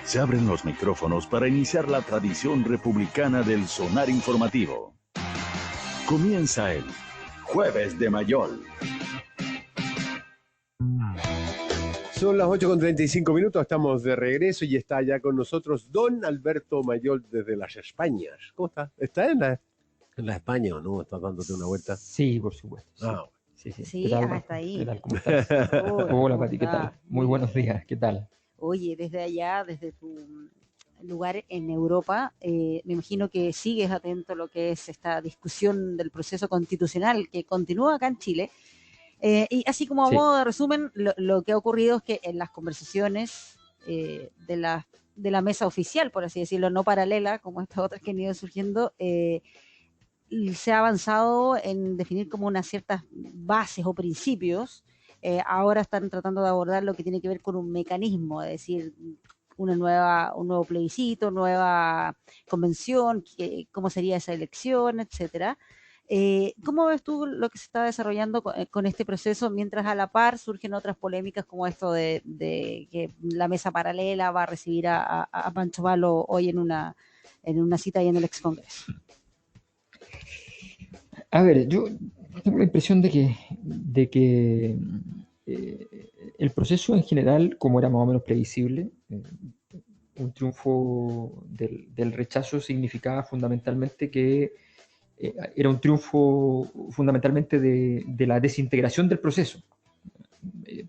Se abren los micrófonos para iniciar la tradición republicana del sonar informativo. Comienza el Jueves de Mayol. Son las 8:35, estamos de regreso y está ya con nosotros don Alberto Mayol desde las Españas. ¿Cómo está? ¿Está en la España o no? ¿Estás dándote una vuelta? Sí, por supuesto. Sí. Ah, Sí. Sí, ¿Qué tal, hasta ahí. ¿Qué tal? ¿Cómo estás? Hola, Pati, ¿qué tal? Muy buenos días, ¿qué tal? Oye, desde allá, desde tu lugar en Europa, me imagino que sigues atento a lo que es esta discusión del proceso constitucional que continúa acá en Chile. Y así como a modo de resumen, lo que ha ocurrido es que en las conversaciones de la mesa oficial, por así decirlo, no paralela, como estas otras que han ido surgiendo, se ha avanzado en definir como unas ciertas bases o principios. Ahora están tratando de abordar lo que tiene que ver con un mecanismo, es decir, un nuevo plebiscito, nueva convención, cómo sería esa elección, etcétera. ¿Cómo ves tú lo que se está desarrollando con este proceso, mientras a la par surgen otras polémicas como esto de que la mesa paralela va a recibir a Pancho Valo hoy en una cita ahí en el ex Congreso? A ver, yo tengo la impresión de que el proceso en general, como era más o menos previsible, un triunfo del rechazo significaba fundamentalmente que era un triunfo fundamentalmente de la desintegración del proceso,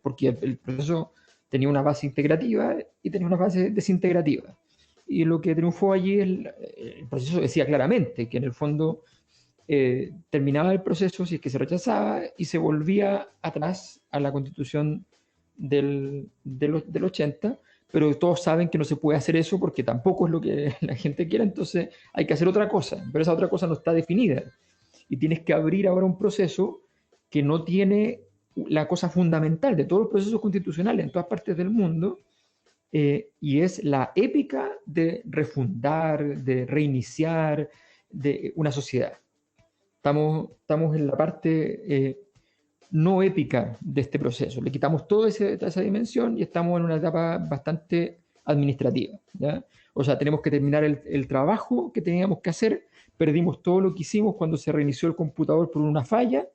porque el proceso tenía una base integrativa y tenía una base desintegrativa. Y lo que triunfó allí, el proceso decía claramente que en el fondo terminaba el proceso si es que se rechazaba y se volvía atrás a la constitución del 80, pero todos saben que no se puede hacer eso porque tampoco es lo que la gente quiere, entonces hay que hacer otra cosa, pero esa otra cosa no está definida y tienes que abrir ahora un proceso que no tiene la cosa fundamental de todos los procesos constitucionales en todas partes del mundo, y es la épica de refundar, de reiniciar de una sociedad. Estamos en la parte no épica de este proceso. Le quitamos toda esa dimensión y estamos en una etapa bastante administrativa, ¿ya? O sea, tenemos que terminar el trabajo que teníamos que hacer. Perdimos todo lo que hicimos cuando se reinició el computador por una falla,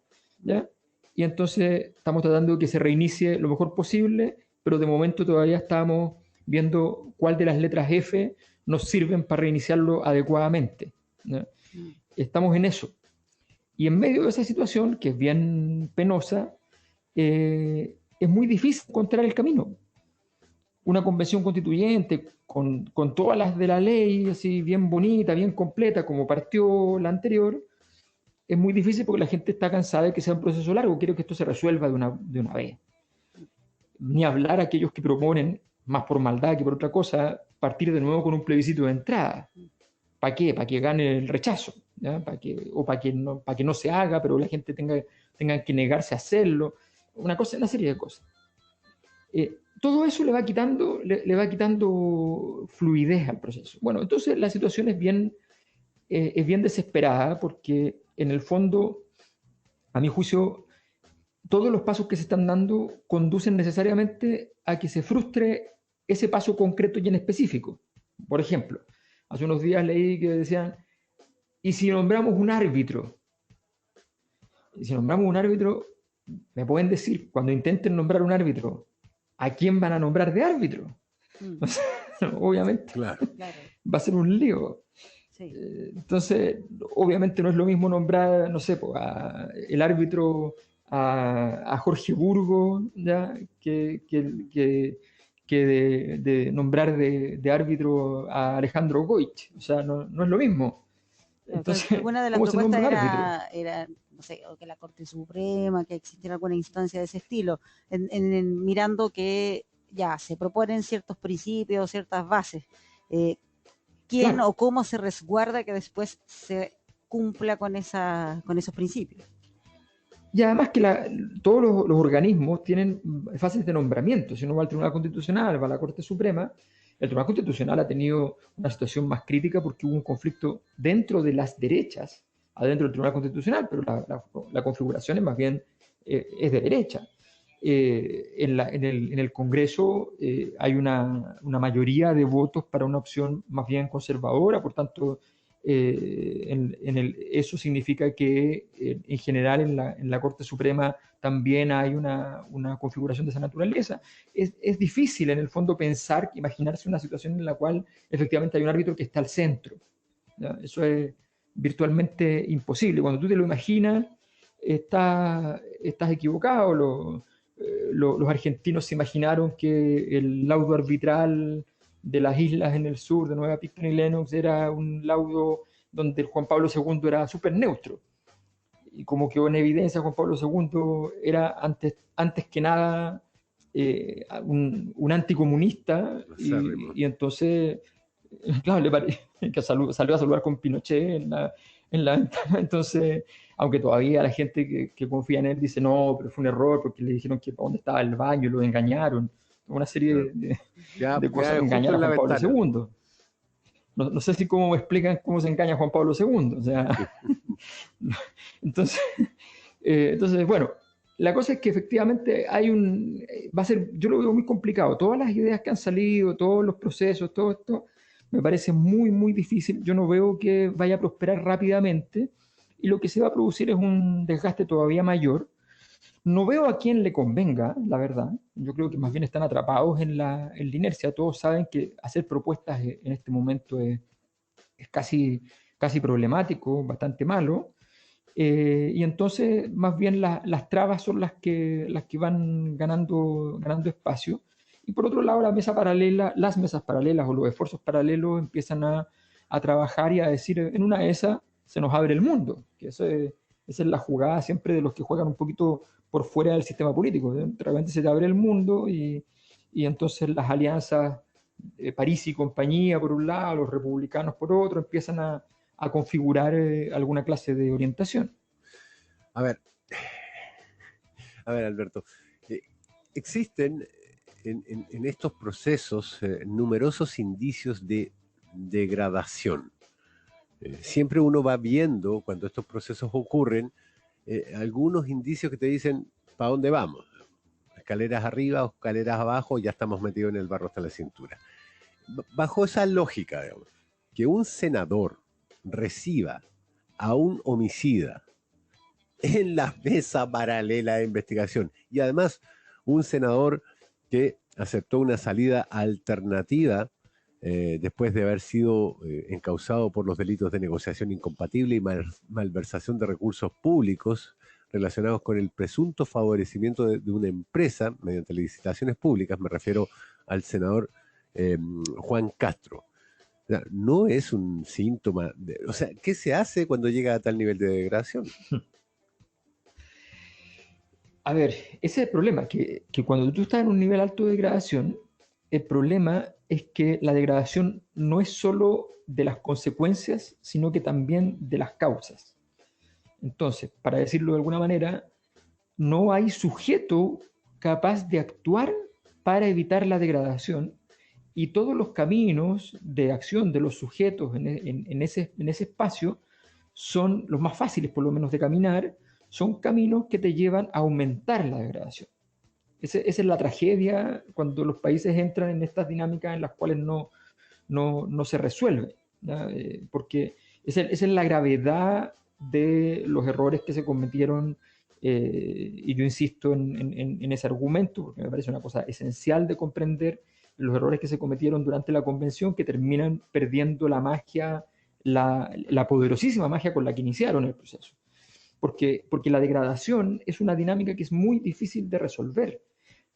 ¿ya? Y entonces estamos tratando de que se reinicie lo mejor posible, pero de momento todavía estamos viendo cuál de las letras F nos sirven para reiniciarlo adecuadamente, ¿ya? Estamos en eso. Y en medio de esa situación, que es bien penosa, es muy difícil encontrar el camino. Una convención constituyente con todas las de la ley, así bien bonita, bien completa, como partió la anterior, es muy difícil porque la gente está cansada de que sea un proceso largo. Quiero que esto se resuelva de una vez. Ni hablar a aquellos que proponen, más por maldad que por otra cosa, partir de nuevo con un plebiscito de entrada. ¿Para qué? Para que gane el rechazo, ¿ya? Para que no se haga, pero la gente tenga que negarse a hacerlo. Una serie de cosas. Todo eso le va quitando fluidez al proceso. Bueno, entonces la situación es bien desesperada porque en el fondo, a mi juicio, todos los pasos que se están dando conducen necesariamente a que se frustre ese paso concreto y en específico. Por ejemplo, hace unos días leí que decían, ¿y si nombramos un árbitro? Y si nombramos un árbitro, me pueden decir, cuando intenten nombrar un árbitro, ¿a quién van a nombrar de árbitro? O sea, obviamente, claro. Va a ser un lío. Sí. Entonces, obviamente no es lo mismo nombrar, no sé, el árbitro a Jorge Burgos, ¿ya? que de nombrar de árbitro a Alejandro Goich. O sea, no es lo mismo. Entonces, alguna de las propuestas era, no sé, o que la Corte Suprema, que existiera alguna instancia de ese estilo, mirando que ya se proponen ciertos principios, ciertas bases. ¿Quién o cómo se resguarda que después se cumpla con esos principios? Y además que todos los organismos tienen fases de nombramiento. Si uno va al Tribunal Constitucional, va a la Corte Suprema, el Tribunal Constitucional ha tenido una situación más crítica porque hubo un conflicto dentro de las derechas, adentro del Tribunal Constitucional, pero la configuración es más bien es de derecha. en el Congreso hay una mayoría de votos para una opción más bien conservadora, por tanto, eso significa que en general en la Corte Suprema también hay una configuración de esa naturaleza. Es difícil en el fondo pensar, imaginarse una situación en la cual efectivamente hay un árbitro que está al centro, ¿ya? Eso es virtualmente imposible. Cuando tú te lo imaginas, estás equivocado. Los argentinos se imaginaron que el laudo arbitral de las islas en el sur, de Nueva Picton y Lennox, era un laudo donde el Juan Pablo II era súper neutro. Y como quedó en evidencia, Juan Pablo II era antes que nada un anticomunista, y entonces, claro, que salió a saludar con Pinochet en la ventana. Entonces, aunque todavía la gente que confía en él dice no, pero fue un error porque le dijeron que para dónde estaba el baño y lo engañaron. Una serie de cosas, engañar a Juan Pablo II. No sé si cómo explican cómo se engaña a Juan Pablo II. O sea, entonces, bueno, la cosa es que efectivamente va a ser, yo lo veo muy complicado. Todas las ideas que han salido, todos los procesos, todo esto, me parece muy, muy difícil. Yo no veo que vaya a prosperar rápidamente, y lo que se va a producir es un desgaste todavía mayor. No veo a quién le convenga, la verdad. Yo creo que más bien están atrapados en la inercia. Todos saben que hacer propuestas en este momento es casi problemático, bastante malo. Y entonces más bien las trabas son las que van ganando espacio. Y por otro lado, las mesas paralelas o los esfuerzos paralelos empiezan a trabajar y a decir, en una de esas se nos abre el mundo, que esa es la jugada siempre de los que juegan un poquito por fuera del sistema político. De repente se te abre el mundo, y entonces las alianzas, París y compañía por un lado, los republicanos por otro, empiezan a configurar alguna clase de orientación. A ver, Alberto, existen en estos procesos numerosos indicios de degradación. Siempre uno va viendo, cuando estos procesos ocurren, algunos indicios que te dicen para dónde vamos. Escaleras arriba o escaleras abajo, ya estamos metidos en el barro hasta la cintura. Bajo esa lógica, digamos, que un senador reciba a un homicida en la mesa paralela de investigación, y además un senador que aceptó una salida alternativa después de haber sido encausado por los delitos de negociación incompatible y malversación de recursos públicos relacionados con el presunto favorecimiento de una empresa mediante licitaciones públicas. Me refiero al senador Juan Castro. O sea, no es un síntoma o sea, ¿qué se hace cuando llega a tal nivel de degradación? A ver, ese es el problema, que cuando tú estás en un nivel alto de degradación, el problema es que la degradación no es solo de las consecuencias, sino que también de las causas. Entonces, para decirlo de alguna manera, no hay sujeto capaz de actuar para evitar la degradación, y todos los caminos de acción de los sujetos en ese espacio son los más fáciles, por lo menos, de caminar. Son caminos que te llevan a aumentar la degradación. Esa es la tragedia cuando los países entran en estas dinámicas en las cuales no se resuelve, ¿ya? Porque esa es la gravedad de los errores que se cometieron, y yo insisto en ese argumento, porque me parece una cosa esencial de comprender los errores que se cometieron durante la convención, que terminan perdiendo la magia, la poderosísima magia con la que iniciaron el proceso. Porque la degradación es una dinámica que es muy difícil de resolver.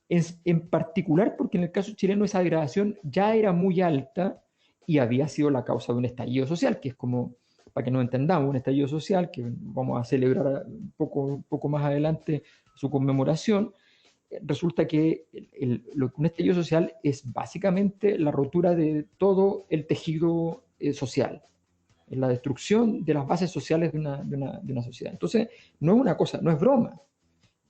En particular porque en el caso chileno esa degradación ya era muy alta y había sido la causa de un estallido social, que es como, para que nos entendamos, un estallido social que vamos a celebrar un poco más adelante su conmemoración. Resulta que un estallido social es básicamente la rotura de todo el tejido social, la destrucción de las bases sociales de una sociedad. Entonces, no es una cosa, no es broma.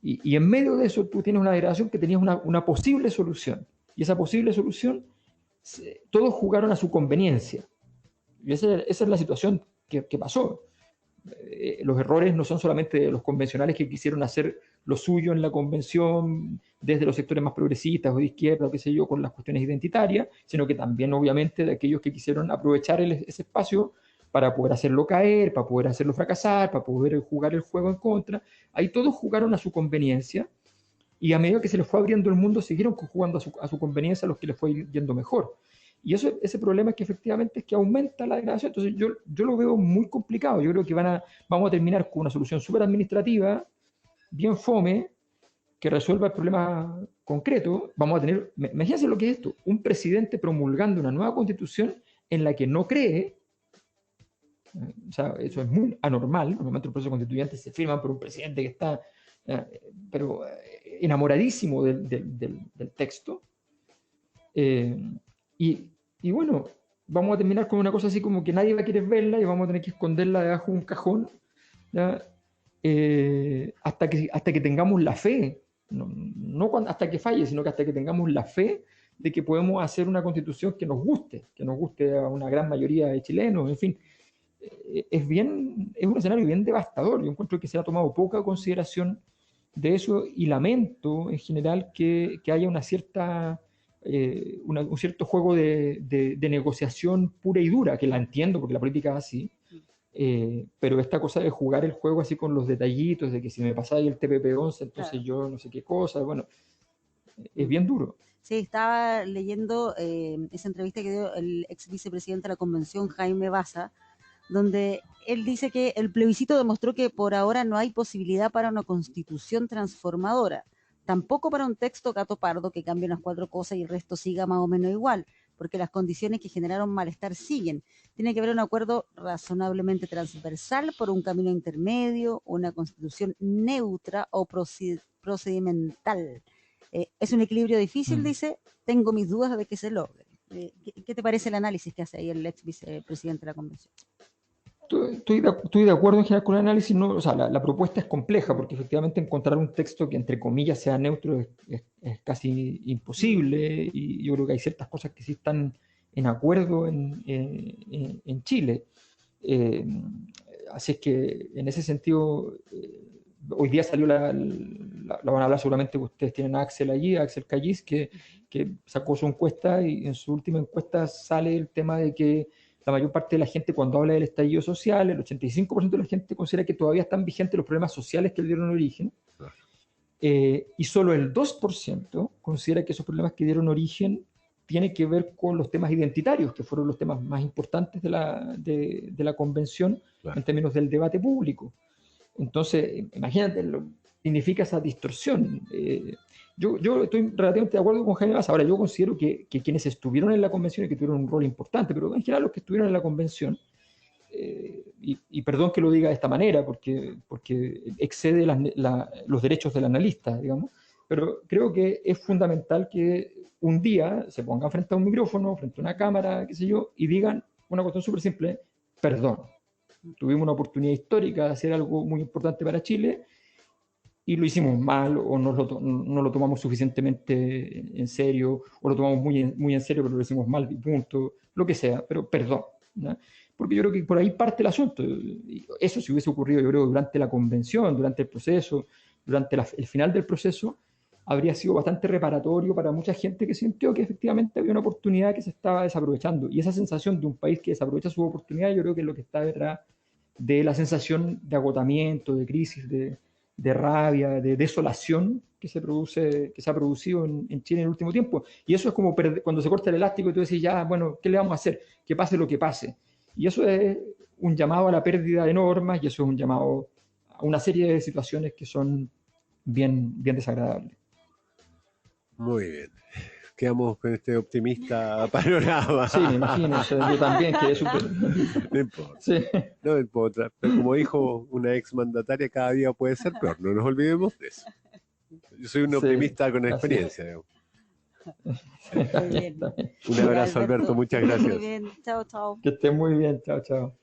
Y en medio de eso tú tienes una degradación que tenías una posible solución. Y esa posible solución, todos jugaron a su conveniencia. Y esa es la situación que pasó. los errores no son solamente de los convencionales que quisieron hacer lo suyo en la convención desde los sectores más progresistas o de izquierda o qué sé yo, con las cuestiones identitarias, sino que también obviamente de aquellos que quisieron aprovechar ese espacio para poder hacerlo caer, para poder hacerlo fracasar, para poder jugar el juego en contra. Ahí todos jugaron a su conveniencia y a medida que se les fue abriendo el mundo, siguieron jugando a su conveniencia a los que les fue yendo mejor. Y ese problema es que efectivamente es que aumenta la degradación. Entonces yo lo veo muy complicado. Yo creo que vamos a terminar con una solución súper administrativa, bien fome, que resuelva el problema concreto. Vamos a tener, imagínense lo que es esto, un presidente promulgando una nueva constitución en la que no cree. O sea, eso es muy anormal. Normalmente los procesos constituyentes se firman por un presidente que está enamoradísimo del texto. Y bueno, vamos a terminar con una cosa así como que nadie va a querer verla y vamos a tener que esconderla debajo de un cajón, ¿ya? Hasta que tengamos la fe, no hasta que falle, sino que hasta que tengamos la fe de que podemos hacer una constitución que nos guste a una gran mayoría de chilenos, en fin. Es un escenario bien devastador. Yo encuentro que se ha tomado poca consideración de eso y lamento en general que haya una cierta... un cierto juego de negociación pura y dura, que la entiendo porque la política es así, pero esta cosa de jugar el juego así con los detallitos, de que si me pasáis el TPP-11, entonces claro, yo no sé qué cosa, bueno, es bien duro. Sí, estaba leyendo esa entrevista que dio el ex vicepresidente de la Convención, Jaime Baza, donde él dice que el plebiscito demostró que por ahora no hay posibilidad para una constitución transformadora, tampoco para un texto gato pardo que cambie unas 4 cosas y el resto siga más o menos igual, porque las condiciones que generaron malestar siguen. Tiene que haber un acuerdo razonablemente transversal por un camino intermedio, una constitución neutra o procedimental. Es un equilibrio difícil, dice, tengo mis dudas de que se logre. ¿Qué te parece el análisis que hace ahí el ex vicepresidente de la Convención? Estoy de acuerdo en general con el análisis. No, o sea, la propuesta es compleja porque efectivamente encontrar un texto que entre comillas sea neutro es casi imposible, y yo creo que hay ciertas cosas que sí están en acuerdo en Chile. Así es que en ese sentido, hoy día salió la van a hablar seguramente, ustedes tienen a Axel allí, a Axel Callis, que sacó su encuesta y en su última encuesta sale el tema de que la mayor parte de la gente, cuando habla del estallido social, el 85% de la gente considera que todavía están vigentes los problemas sociales que le dieron origen, y solo el 2% considera que esos problemas que dieron origen tienen que ver con los temas identitarios, que fueron los temas más importantes de la convención, claro, en términos del debate público. Entonces, imagínate lo que significa esa distorsión. Yo estoy relativamente de acuerdo con Jaime Baza. Ahora, yo considero que quienes estuvieron en la convención y que tuvieron un rol importante, pero en general los que estuvieron en la convención, y perdón que lo diga de esta manera, porque excede los derechos del analista, digamos, pero creo que es fundamental que un día se pongan frente a un micrófono, frente a una cámara, qué sé yo, y digan una cuestión súper simple: perdón, tuvimos una oportunidad histórica de hacer algo muy importante para Chile y lo hicimos mal, o no lo tomamos suficientemente en serio, o lo tomamos muy en serio pero lo hicimos mal y punto, lo que sea, pero perdón, ¿no? Porque yo creo que por ahí parte el asunto. Eso, si hubiese ocurrido, yo creo, durante la convención, durante el proceso, durante el final del proceso, habría sido bastante reparatorio para mucha gente que sintió que efectivamente había una oportunidad que se estaba desaprovechando. Y esa sensación de un país que desaprovecha su oportunidad, yo creo que es lo que está detrás de la sensación de agotamiento, de crisis, de rabia, de desolación que se ha producido en Chile en el último tiempo. Y eso es como cuando se corta el elástico y tú decís, ya, bueno, ¿qué le vamos a hacer? Que pase lo que pase. Y eso es un llamado a la pérdida de normas, y eso es un llamado a una serie de situaciones que son bien desagradables. Muy bien. Quedamos con este optimista panorama. Sí, me imagino. Yo también quedé súper... No importa. Sí. No importa. Pero como dijo una exmandataria, cada día puede ser peor. No nos olvidemos de eso. Yo soy un optimista con experiencia. Digamos. Muy bien. Un abrazo, Alberto. Muchas gracias. Muy bien. Chao, chao. Que esté muy bien. Chao, chao.